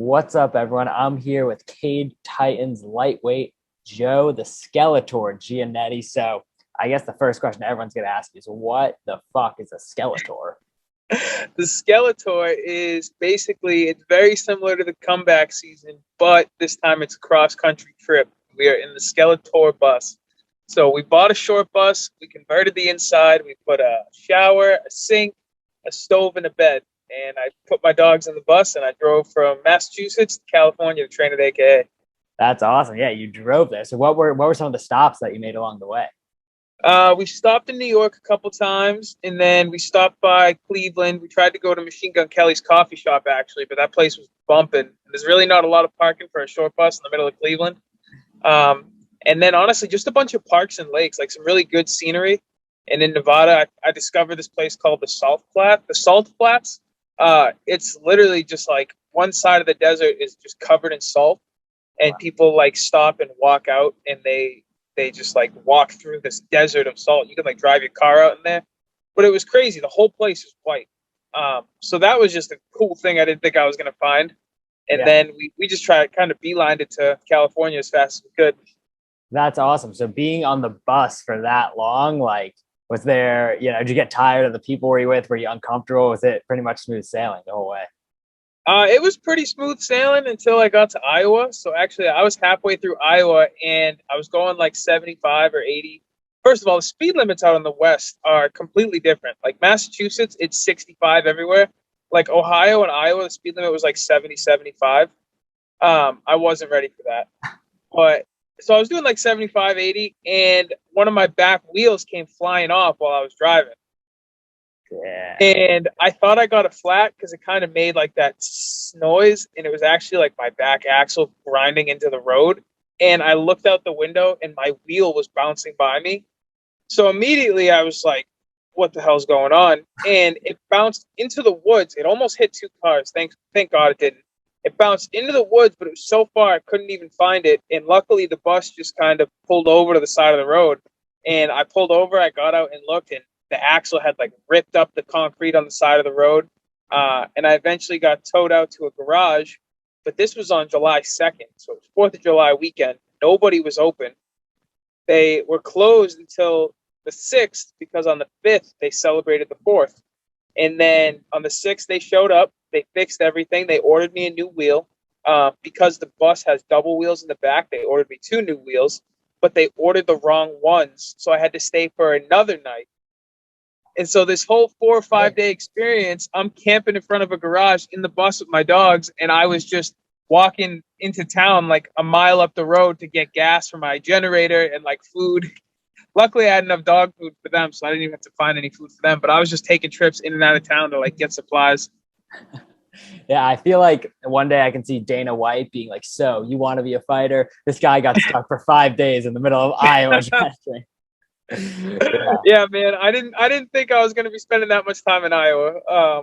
What's up, everyone? I'm here with Cade Titans lightweight Joe the Skeletor Giannetti. So I guess the first question everyone's going to ask is, what the fuck is a Skeletor? The Skeletor is basically, it's very similar to the comeback season, but this time it's a cross-country trip. We are in the Skeletor bus. So we bought a short bus, we converted the inside, we put a shower, a sink, a stove, and a bed. And I put my dogs in the bus, and I drove from Massachusetts to California to train at AKA. That's awesome. Yeah, you drove there. So what were some of the stops that you made along the way? We stopped in New York a couple times, and then we stopped by Cleveland. We tried to go to Machine Gun Kelly's coffee shop, actually, but that place was bumping. There's really not a lot of parking for a short bus in the middle of Cleveland. And then, honestly, just a bunch of parks and lakes, like some really good scenery. And in Nevada, I discovered this place called the Salt Flats. It's literally just like one side of the desert is just covered in salt, and people like stop and walk out, and they just like walk through this desert of salt. You can like drive your car out in there, but it was crazy. The whole place is white. So that was just a cool thing I didn't think I was going to find. And then we just tried kind of beelined it to California as fast as we could. That's awesome. So being on the bus for that long, like, was there, did you get tired of the people were you with? Were you uncomfortable? Was it pretty much smooth sailing the whole way? It was pretty smooth sailing until I got to Iowa. So actually, I was halfway through Iowa, and I was going like 75 or 80. First of all, the speed limits out in the West are completely different. Like Massachusetts, it's 65 everywhere. Like Ohio and Iowa, the speed limit was like 70, 75. I wasn't ready for that. But so I was doing like 75, 80, and one of my back wheels came flying off while I was driving. Yeah. And I thought I got it flat because it kind of made like that noise, and it was actually like my back axle grinding into the road. And I looked out the window, and my wheel was bouncing by me. So immediately I was like, what the hell's going on? And it bounced into the woods. It almost hit two cars. Thank God it didn't. It bounced into the woods, but it was so far I couldn't even find it. And luckily the bus just kind of pulled over to the side of the road. And I pulled over, I got out and looked, and the axle had like ripped up the concrete on the side of the road. And I eventually got towed out to a garage. But this was on July 2nd. So it was 4th of July weekend. Nobody was open. They were closed until the 6th because on the 5th they celebrated the 4th. And then on the 6th they showed up. They fixed everything. They ordered me a new wheel. Because the bus has double wheels in the back, they ordered me two new wheels. But they ordered the wrong ones. So I had to stay for another night. And so this whole 4 or 5 day experience, I'm camping in front of a garage in the bus with my dogs, and I was just walking into town like a mile up the road to get gas for my generator and like food. Luckily, I had enough dog food for them, so I didn't even have to find any food for them. But I was just taking trips in and out of town to like get supplies. Yeah, I feel like one day I can see Dana White being like, so you want to be a fighter? This guy got stuck for 5 days in the middle of Iowa. Yeah, man. I didn't think I was going to be spending that much time in Iowa.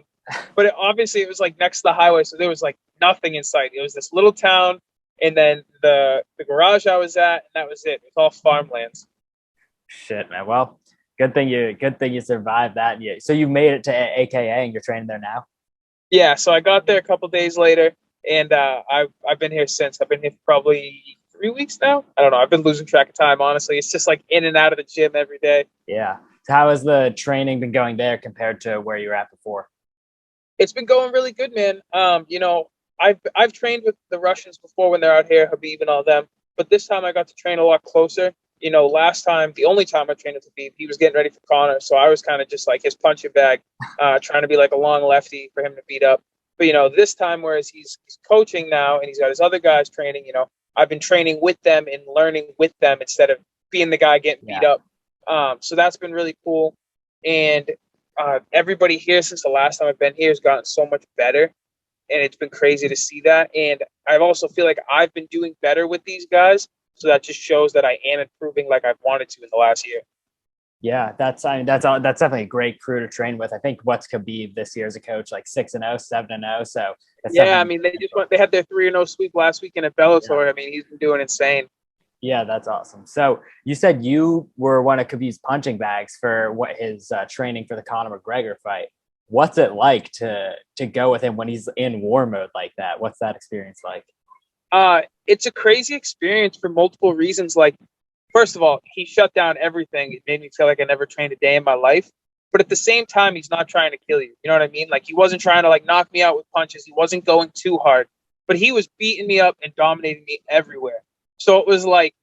But obviously it was like next to the highway, so there was like nothing in sight. It was this little town, and then the garage I was at, and that was it. It was all farmlands. Shit, man. Well, good thing you survived that. Yeah. So you made it to AKA and you're training there now? Yeah, so I got there a couple days later, and I've been here since. I've been here for probably 3 weeks now. I don't know. I've been losing track of time, honestly. It's just like in and out of the gym every day. Yeah. So how has the training been going there compared to where you were at before? It's been going really good, man. I've trained with the Russians before when they're out here, Khabib and all them, but this time I got to train a lot closer. Last time, the only time I trained with Khabib, he was getting ready for Conor, so I was kind of just like his punching bag, trying to be like a long lefty for him to beat up. But this time, whereas he's coaching now and he's got his other guys training, I've been training with them and learning with them instead of being the guy getting beat up. So that's been really cool. And everybody here since the last time I've been here has gotten so much better, and it's been crazy to see that. And I also feel like I've been doing better with these guys, so that just shows that I am improving like I've wanted to in the last year. Yeah, that's definitely a great crew to train with. I think what's Khabib this year as a coach, like 6-0, 7-0. So yeah, I mean they had their 3-0 sweep last weekend at Bellator. Yeah. I mean, he's been doing insane. Yeah, that's awesome. So you said you were one of Khabib's punching bags for what his training for the Conor McGregor fight. what's it like to go with him when he's in war mode like that? What's that experience like? It's a crazy experience for multiple reasons. Like, first of all, he shut down everything. It made me feel like I never trained a day in my life. But at the same time, he's not trying to kill you. You know what I mean? Like, he wasn't trying to like knock me out with punches. He wasn't going too hard, but he was beating me up and dominating me everywhere. So it was like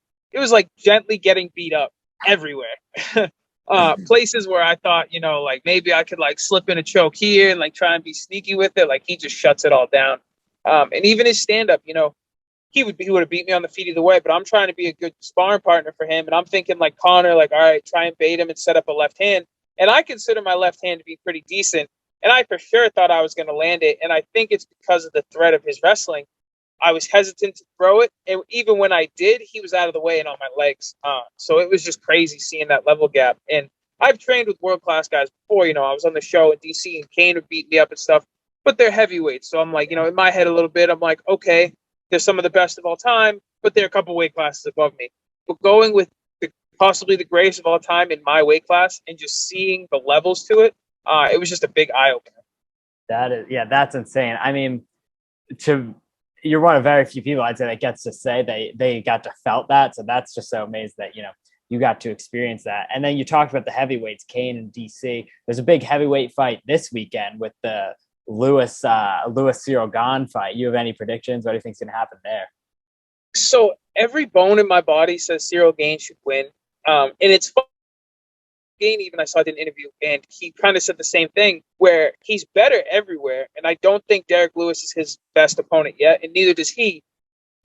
gently getting beat up everywhere. Places where I thought, you know, like maybe I could like slip in a choke here and like try and be sneaky with it. Like he just shuts it all down. And even his stand up, you know, he would have beat me on the feet either way, but I'm trying to be a good sparring partner for him. And I'm thinking like Conor, like, all right, try and bait him and set up a left hand. And I consider my left hand to be pretty decent. And I for sure thought I was going to land it. And I think it's because of the threat of his wrestling. I was hesitant to throw it. And even when I did, he was out of the way and on my legs. So it was just crazy seeing that level gap. And I've trained with world-class guys before. You know, I was on the show in DC and Kane would beat me up and stuff, but they're heavyweights. So I'm like, you know, in my head a little bit, I'm like, okay, they're some of the best of all time, but they're a couple weight classes above me. But going with possibly the greatest of all time in my weight class and just seeing the levels to it, it was just a big eye opener. That is, yeah, that's insane. I mean, you're one of very few people I'd say that gets to say they got to felt that. So that's just so amazing that, you know, you got to experience that. And then you talked about the heavyweights, Kane and DC. There's a big heavyweight fight this weekend with the Lewis Cyril Gane fight. You have any predictions? What do you think's going to happen there? So every bone in my body says Cyril Gane should win. And it's fun. Gane, even I saw it in an interview, and he kind of said the same thing, where he's better everywhere. And I don't think Derek Lewis is his best opponent yet, and neither does he.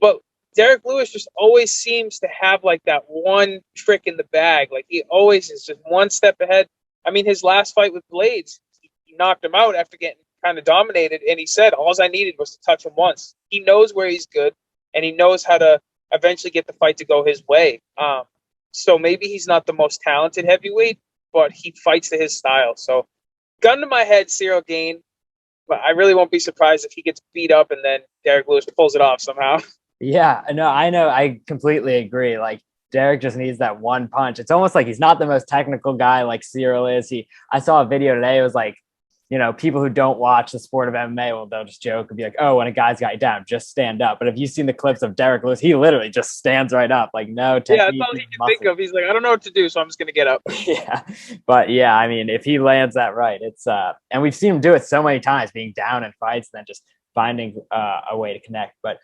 But Derek Lewis just always seems to have like that one trick in the bag. Like he always is just one step ahead. I mean, his last fight with Blades, he knocked him out after getting kind of dominated, and he said all I needed was to touch him once. He knows where he's good, and he knows how to eventually get the fight to go his way. So maybe he's not the most talented heavyweight, but he fights to his style. So gun to my head, Cyril Gane, but I really won't be surprised if he gets beat up and then Derek Lewis pulls it off somehow. Yeah, no, I know. I completely agree. Like Derek just needs that one punch. It's almost like he's not the most technical guy like Cyril is. I saw a video today. It was like, you know, people who don't watch the sport of MMA, well, they'll just joke and be like, oh, when a guy's got you down, just stand up. But if you've seen the clips of Derek Lewis, he literally just stands right up, like no technique. Yeah, that's all he can think of. He's like, I don't know what to do, so I'm just gonna get up. Yeah, but yeah, I mean, if he lands that right, it's and we've seen him do it so many times, being down in fights, and then just finding a way to connect. But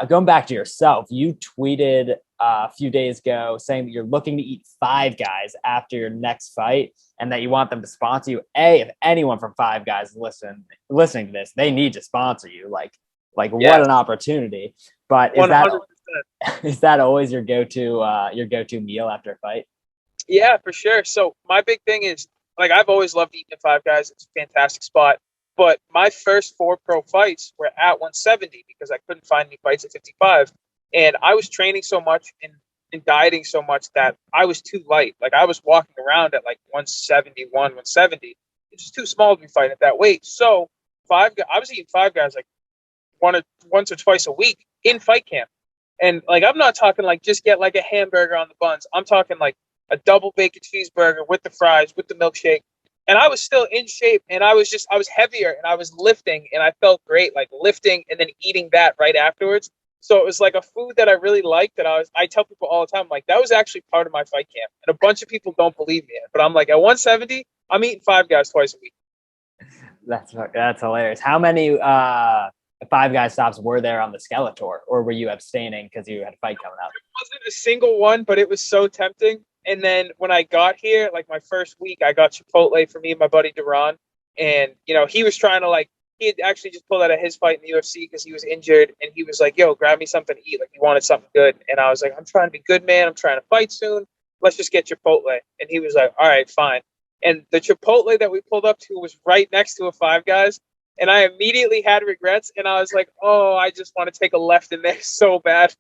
going back to yourself, you tweeted a few days ago saying that you're looking to eat Five Guys after your next fight and that you want them to sponsor you. If anyone from Five Guys is listening to this, they need to sponsor you. Like yeah. What an opportunity. But is that always your go-to meal after a fight? Yeah, for sure. So my big thing is, like, I've always loved eating at Five Guys. It's a fantastic spot. But my first 4 pro fights were at 170 because I couldn't find any fights at 55. And I was training so much and dieting so much that I was too light. Like I was walking around at like 171, 170. It's just too small to be fighting at that weight. So I was eating Five Guys like once or twice a week in fight camp. And like, I'm not talking like just get like a hamburger on the buns. I'm talking like a double bacon cheeseburger with the fries, with the milkshake. And I was still in shape, and I was heavier, and I was lifting, and I felt great, like lifting and then eating that right afterwards. So it was like a food that I really liked that I tell people all the time, like that was actually part of my fight camp. And a bunch of people don't believe me, but I'm like, at 170, I'm eating Five Guys twice a week. That's hilarious. How many Five Guys stops were there on the Skeletor, or were you abstaining because you had a fight coming up? It wasn't a single one, but it was so tempting. And then when I got here, like my first week, I got Chipotle for me and my buddy Duran. And, you know, he was trying to he had actually just pulled out of his fight in the UFC because he was injured. And he was like, yo, grab me something to eat. Like he wanted something good. And I was like, I'm trying to be good, man. I'm trying to fight soon. Let's just get Chipotle. And he was like, all right, fine. And the Chipotle that we pulled up to was right next to a Five Guys. And I immediately had regrets. And I was like, oh, I just want to take a left in there so bad.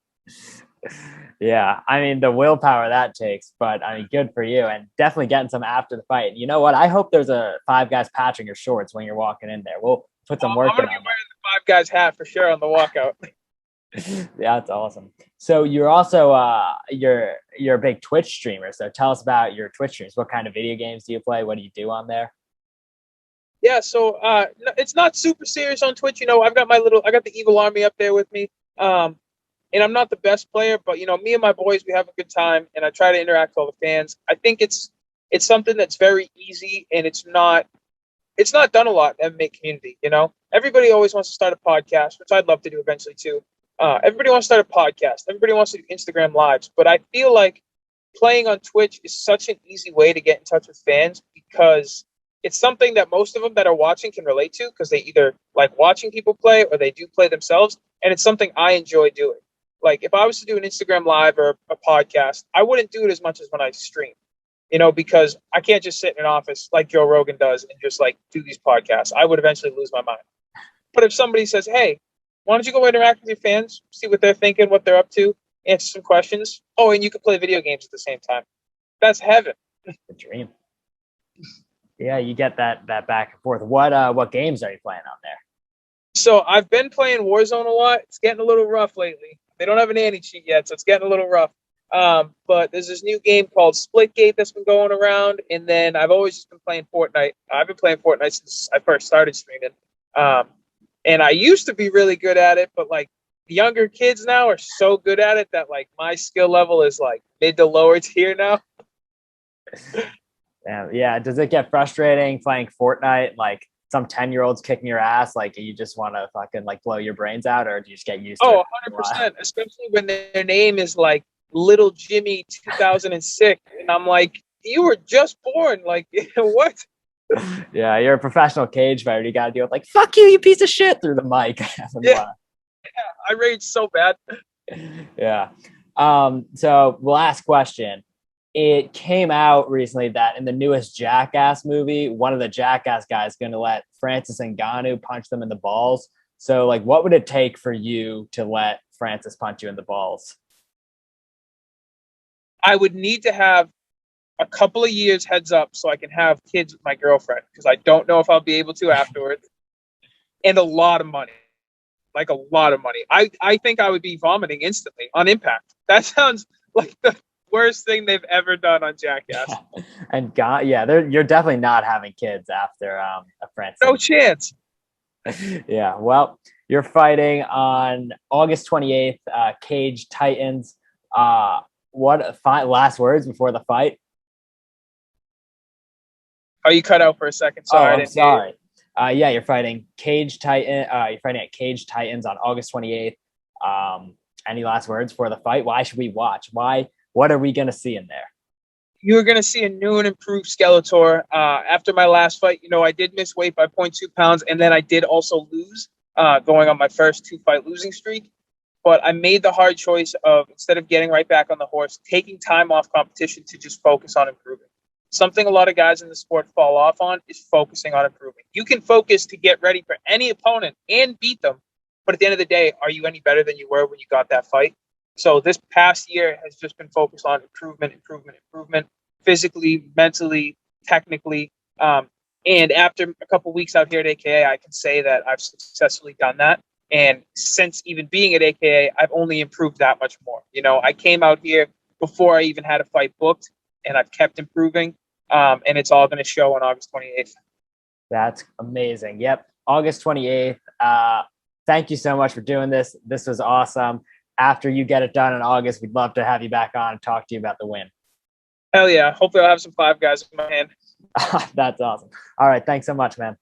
Yeah, I mean, the willpower that takes, but I mean, good for you, and definitely getting some after the fight. You know what? I hope there's a Five Guys patch on your shorts when you're walking in there. We'll put some work in. I'm going to be wearing the Five Guys hat for sure on the walkout. Yeah, that's awesome. So you're also you're a big Twitch streamer. So tell us about your Twitch streams. What kind of video games do you play? What do you do on there? Yeah, so it's not super serious on Twitch. I got the Evil Army up there with me. And I'm not the best player, but me and my boys, we have a good time, and I try to interact with all the fans. I think it's something that's very easy, and it's not done a lot in the MMA community. Everybody always wants to start a podcast, which I'd love to do eventually too. Everybody wants to start a podcast. Everybody wants to do Instagram lives, but I feel like playing on Twitch is such an easy way to get in touch with fans because it's something that most of them that are watching can relate to because they either like watching people play or they do play themselves, and it's something I enjoy doing. Like if I was to do an Instagram live or a podcast, I wouldn't do it as much as when I stream, because I can't just sit in an office like Joe Rogan does and just like do these podcasts. I would eventually lose my mind. But if somebody says, hey, why don't you go interact with your fans, see what they're thinking, what they're up to, answer some questions. Oh, and you can play video games at the same time. That's heaven. The dream. Yeah, you get that back and forth. What games are you playing on there? So I've been playing Warzone a lot. It's getting a little rough lately. They don't have an anti-cheat yet, so it's getting a little rough. But there's this new game called Splitgate that's been going around, and then I've always just been playing Fortnite. I've been playing Fortnite since I first started streaming. And I used to be really good at it, but like the younger kids now are so good at it that like my skill level is like mid to lower tier now. Yeah. Does it get frustrating playing Fortnite? Like some 10-year-olds kicking your ass, like you just want to fucking like blow your brains out, or do you just get used to it? 100%, especially when their name is like Little Jimmy 2006. And I'm like, you were just born. Like, what? Yeah, you're a professional cage fighter. You got to deal with like, fuck you, you piece of shit, through the mic. Yeah, I rage so bad. Yeah. So last question. It came out recently that in the newest Jackass movie, one of the Jackass guys is going to let Francis Ngannou punch them in the balls. So, like, what would it take for you to let Francis punch you in the balls? I would need to have a couple of years heads up so I can have kids with my girlfriend because I don't know if I'll be able to afterwards. And a lot of money. Like a lot of money. I think I would be vomiting instantly on impact. That sounds like the worst thing they've ever done on Jackass. And God, yeah, you're definitely not having kids after a Francis. No chance. Yeah, well, you're fighting on August 28th, Cage Titans. Last words before the fight? Oh, you cut out for a second. Sorry. I'm sorry. Yeah, you're fighting Cage Titan. You're fighting at Cage Titans on August 28th. Any last words for the fight? Why should we watch? What are we going to see in there? You're going to see a new and improved Skeletor. After my last fight, I did miss weight by 0.2 pounds, and then I did also lose, going on my first 2-fight losing streak. But I made the hard choice of, instead of getting right back on the horse, taking time off competition to just focus on improving. Something a lot of guys in the sport fall off on is focusing on improving. You can focus to get ready for any opponent and beat them, but at the end of the day, are you any better than you were when you got that fight? So this past year has just been focused on improvement, physically, mentally, technically. And after a couple weeks out here at AKA, I can say that I've successfully done that. And since even being at AKA, I've only improved that much more. I came out here before I even had a fight booked, and I've kept improving. And it's all going to show on August 28th. That's amazing. Yep. August 28th. Thank you so much for doing this. This was awesome. After you get it done in August, we'd love to have you back on and talk to you about the win. Hell yeah. Hopefully I'll have some Five Guys in my hand. That's awesome. All right. Thanks so much, man.